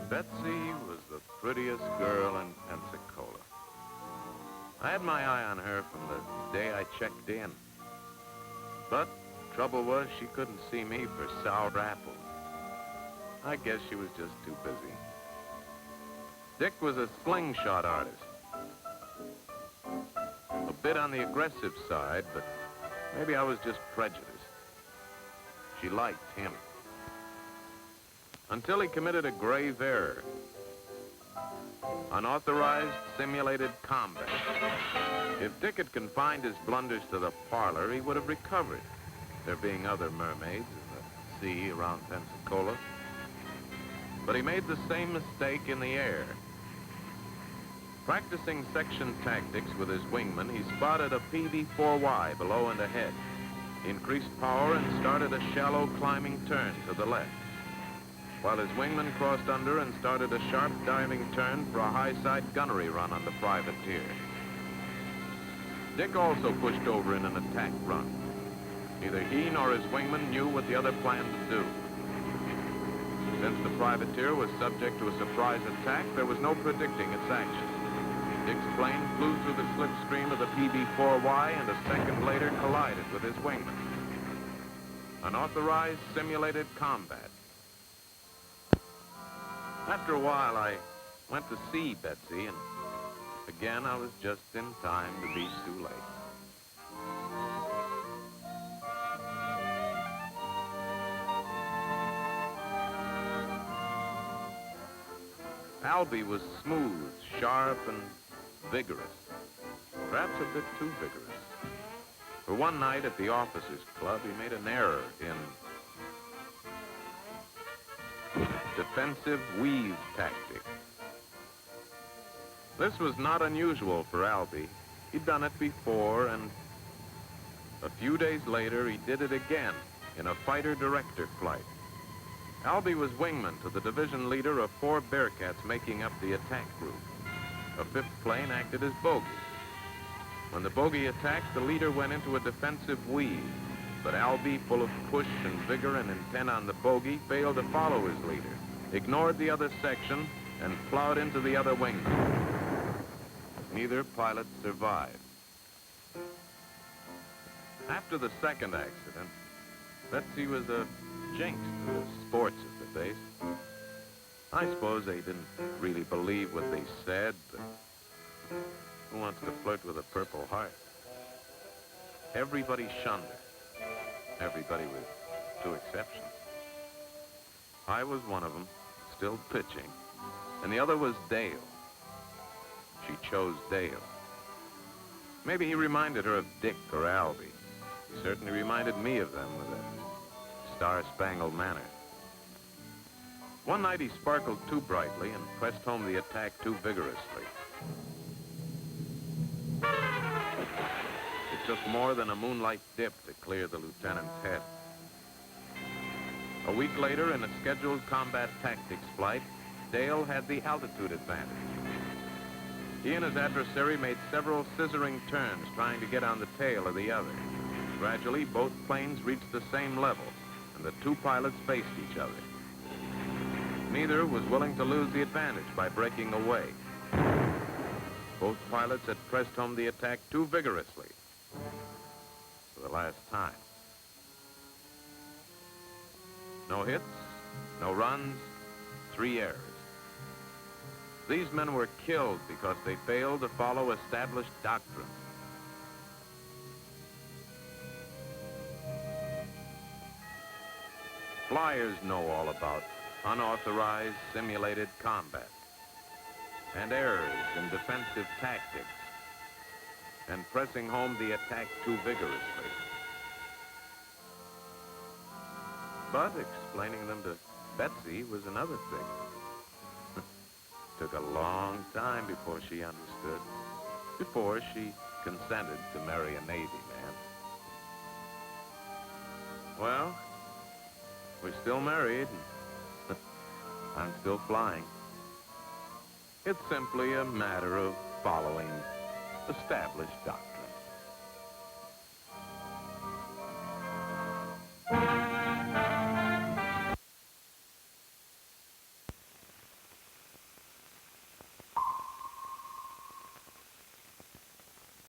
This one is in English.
Betsy was the prettiest girl in Pensacola. I had my eye on her from the day I checked in. But trouble was she couldn't see me for sour apples. I guess she was just too busy. Dick was a slingshot artist. A bit on the aggressive side, but maybe I was just prejudiced. She liked him. Until he committed a grave error. Unauthorized simulated combat. If Dick had confined his blunders to the parlor, he would have recovered, there being other mermaids in the sea around Pensacola. But he made the same mistake in the air. Practicing section tactics with his wingman, he spotted a PB4Y below and ahead, increased power and started a shallow climbing turn to the left, while his wingman crossed under and started a sharp diving turn for a high-side gunnery run on the Privateer. Dick also pushed over in an attack run. Neither he nor his wingman knew what the other planned to do. Since the Privateer was subject to a surprise attack, there was no predicting its action. Dick's plane flew through the slipstream of the PB4Y and a second later collided with his wingman. Unauthorized simulated combat. After a while, I went to see Betsy, and again, I was just in time to be too late. Albie was smooth, sharp, and vigorous. Perhaps a bit too vigorous. For one night at the officers' club, he made an error in defensive weave tactic. This was not unusual for Albie. He'd done it before, and a few days later, he did it again in a fighter-director flight. Albie was wingman to the division leader of 4 Bearcats making up the attack group. A 5th plane acted as bogey. When the bogey attacked, the leader went into a defensive weave, but Albie, full of push and vigor and intent on the bogey, failed to follow his leader, ignored the other section, and plowed into the other wingman. Neither pilot survived. After the second accident, Betsy was a jinx to the sports at the base. I suppose they didn't really believe what they said, but who wants to flirt with a Purple Heart? Everybody shunned her. Everybody with 2 exceptions. I was one of them, still pitching, and the other was Dale. She chose Dale. Maybe he reminded her of Dick or Albie. He certainly reminded me of them with a star-spangled manner. One night he sparkled too brightly and pressed home the attack too vigorously. It took more than a moonlight dip to clear the lieutenant's head. A week later, in a scheduled combat tactics flight, Dale had the altitude advantage. He and his adversary made several scissoring turns trying to get on the tail of the other. Gradually, both planes reached the same level, and the 2 pilots faced each other. Neither was willing to lose the advantage by breaking away. Both pilots had pressed home the attack too vigorously for the last time. No hits, no runs, 3 errors. These men were killed because they failed to follow established doctrine. Flyers know all about unauthorized simulated combat and errors in defensive tactics and pressing home the attack too vigorously. But explaining them to Betsy was another thing. Took a long time before she understood, before she consented to marry a Navy man. Well, We're still married, and I'm still flying. It's simply a matter of following established doctrine.